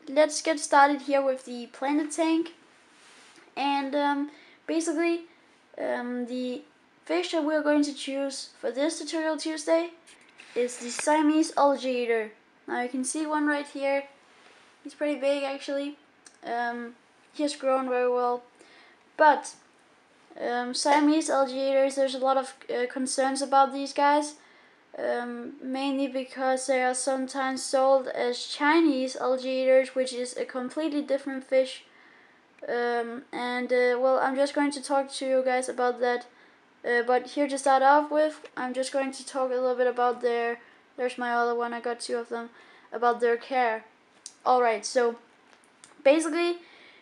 let's get started here with the planet tank. And basically, the fish that we're going to choose for this tutorial Tuesday is the Siamese Algae. Now you can see one right here. He's pretty big actually. He has grown very well, but Siamese alligators, there's a lot of concerns about these guys, mainly because they are sometimes sold as Chinese alligators, which is a completely different fish. Well, I'm just going to talk to you guys about that. But here to start off with, I'm just going to talk a little bit about there's my other one, I got two of them, about their care. Alright, so basically,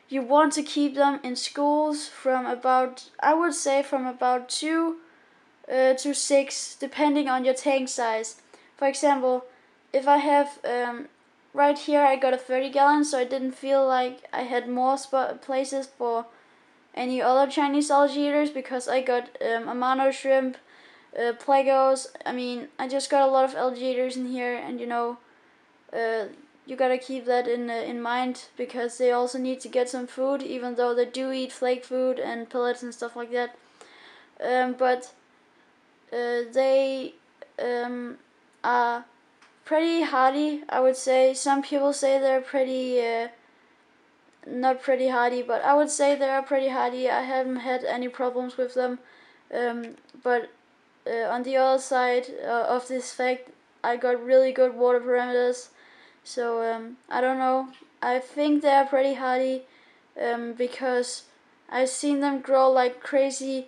you want to keep them in schools from about, I would say from about 2 to 6, depending on your tank size. For example, if I have, right here I got a 30 gallon, so I didn't feel like I had more places for any other Chinese alligators, because I got Amano shrimp, Plegos. I mean, I just got a lot of alligators in here, and you gotta keep that in mind, because they also need to get some food, even though they do eat flake food and pellets and stuff like that. But they are pretty hardy, I would say. Some people say they're pretty not pretty hardy, but I would say they are pretty hardy. I haven't had any problems with them. But on the other side of this fact, I got really good water parameters. So I don't know. I think they are pretty hardy because I've seen them grow like crazy,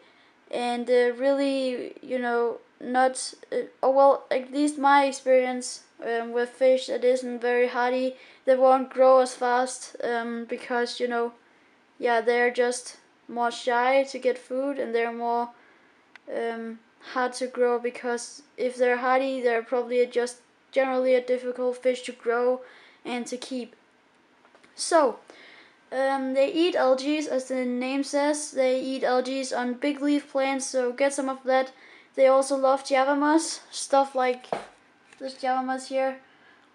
and really, not. Well, at least my experience with fish that isn't very hardy, they won't grow as fast because yeah, they're just more shy to get food, and they're more hard to grow, because if they're hardy, they're probably just generally a difficult fish to grow and to keep. So they eat algae, as the name says. They eat algae on big leaf plants, so get some of that. They also love Java moss, stuff like this Java moss here,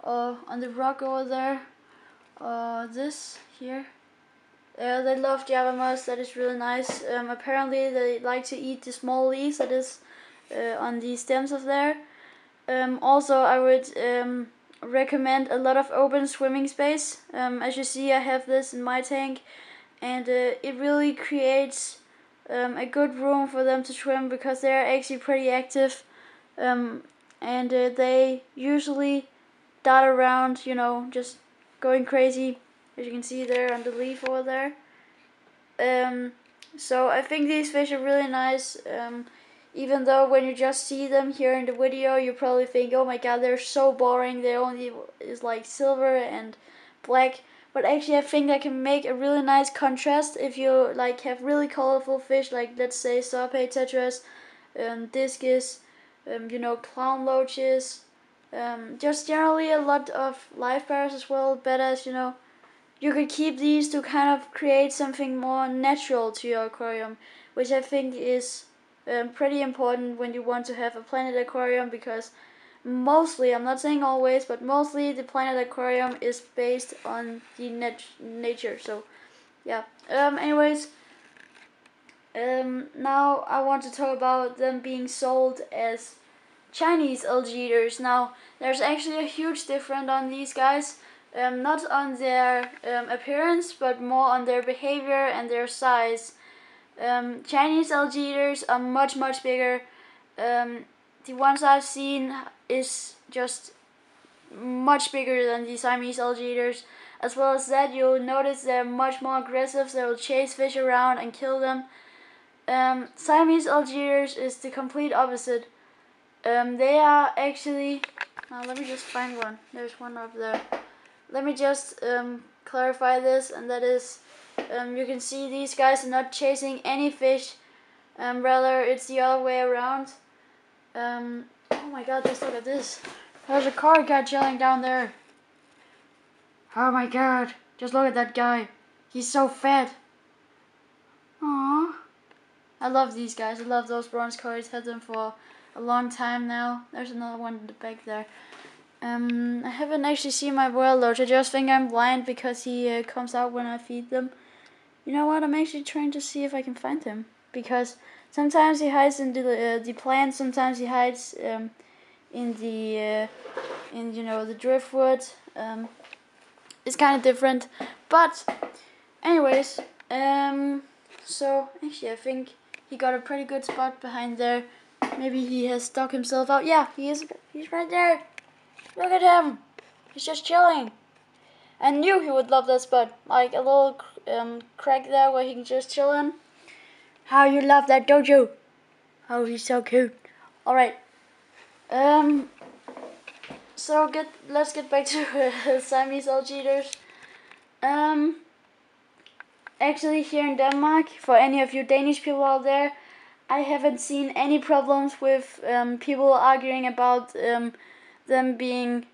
on the rock over there, this here. They love Java moss, that is really nice. Apparently they like to eat the small leaves that is on the stems of there. Also, I would recommend a lot of open swimming space. As you see, I have this in my tank, and it really creates a good room for them to swim, because they're actually pretty active, and they usually dart around, just going crazy, as you can see there on the leaf over there. So I think these fish are really nice. Even though when you just see them here in the video, you probably think, oh my god, they're so boring, they only is like silver and black. But actually I think that can make a really nice contrast if you like have really colorful fish, like let's say Sarpe tetras, discus, clown loaches, just generally a lot of live bears as well, bettas, you could keep these to kind of create something more natural to your aquarium, which I think is pretty important when you want to have a planet aquarium, because mostly, I'm not saying always, but mostly the planet aquarium is based on the nature. So yeah. Anyways, now I want to talk about them being sold as Chinese alligators. Now there's actually a huge difference on these guys. Not on their appearance, but more on their behavior and their size. Chinese alligators are much bigger. The ones I've seen is just much bigger than the Siamese alligators. As well as that, you'll notice they're much more aggressive. They will chase fish around and kill them. Siamese alligators is the complete opposite. They are actually, now let me just find one. There's one up there. Let me just clarify this, and that is, you can see these guys are not chasing any fish. Rather, it's the other way around. Oh my god, just look at this. There's a car cat chilling down there. Oh my god, just look at that guy. He's so fat. Aww. I love these guys. I love those bronze coins. Had them for a long time now. There's another one in the back there. I haven't actually seen my warlord. I just think I'm blind because he comes out when I feed them. You know what? I'm actually trying to see if I can find him, because sometimes he hides in the plants, sometimes he hides in the the driftwood. It's kind of different, but anyways, so actually I think he got a pretty good spot behind there. Maybe he has stuck himself out. Yeah, he is. He's right there. Look at him. He's just chilling. I knew he would love that spot, like a little crack there where he can just chill in. How you love that, don't you? Oh, he's so cute. All right. So let's get back to Siamese algae. Actually, here in Denmark, for any of you Danish people out there, I haven't seen any problems with people arguing about them being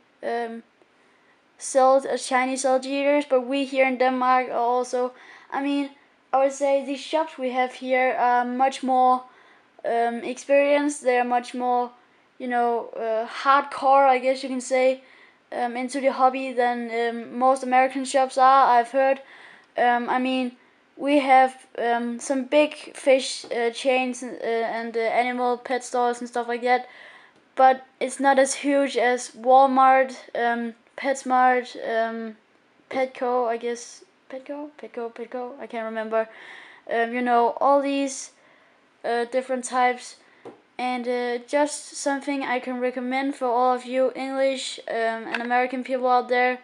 sold as Chinese algae, but we here in Denmark are also, I mean, I would say these shops we have here are much more experienced. They're much more, hardcore, I guess you can say, into the hobby than most American shops are, I've heard. I mean, we have some big fish chains and animal pet stores and stuff like that, but it's not as huge as Walmart, PetSmart, Petco, I guess. Petco, I can't remember. All these different types, and just something I can recommend for all of you English and American people out there,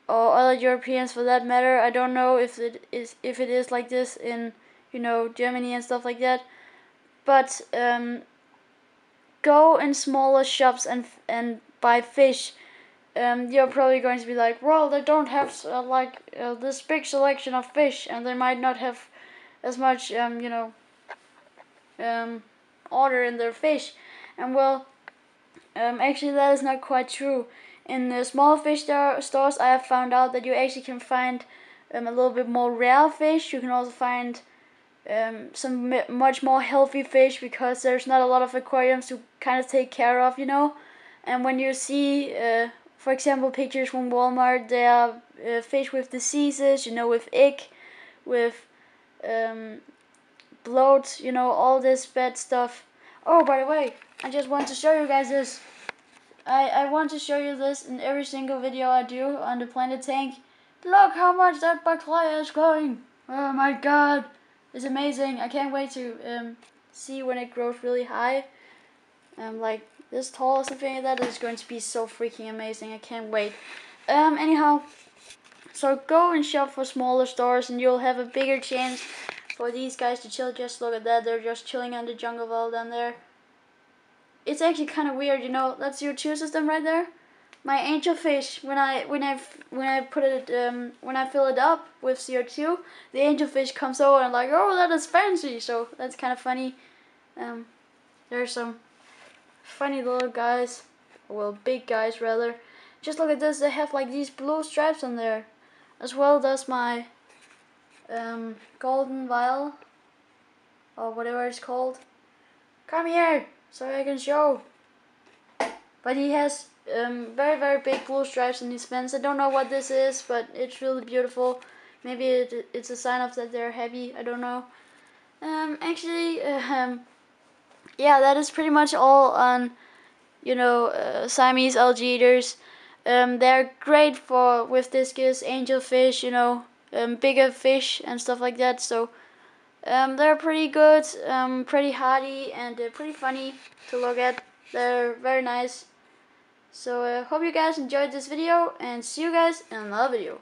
or other Europeans for that matter. I don't know if it is like this in Germany and stuff like that, but go in smaller shops and buy fish. You're probably going to be like, well, they don't have this big selection of fish, and they might not have as much order in their fish. And well, actually that is not quite true. In the small fish stores, I have found out that you actually can find a little bit more rare fish. You can also find some much more healthy fish, because there's not a lot of aquariums to kind of take care of, And when you see, for example, pictures from Walmart, there are fish with diseases, with ick, with bloat, all this bad stuff. Oh, by the way, I just want to show you guys this. I want to show you this in every single video I do on the planet tank. Look how much that bacteria is growing. Oh my god, it's amazing. I can't wait to see when it grows really high, like this tall or something like that. It's going to be so freaking amazing. I can't wait. Anyhow, so go and shop for smaller stores and you'll have a bigger chance for these guys to chill. Just look at that, they're just chilling on the jungle wall down there. It's actually kind of weird, that's your CO2 system right there. My angelfish, when I put it when I fill it up with CO2, the angelfish comes over and like, oh, that is fancy. So that's kind of funny. There's some funny little guys, well, big guys rather. Just look at this, they have like these blue stripes on there. As well does my golden vial, or whatever it's called. Come here, so I can show. But he has very, very big blue stripes on his fins. I don't know what this is, but it's really beautiful. Maybe it's a sign of that they're heavy, I don't know. Actually, yeah, that is pretty much all on, Siamese algae eaters. They're great with discus, angelfish, bigger fish and stuff like that. So they're pretty good, pretty hardy, and pretty funny to look at. They're very nice. So hope you guys enjoyed this video, and see you guys in another video.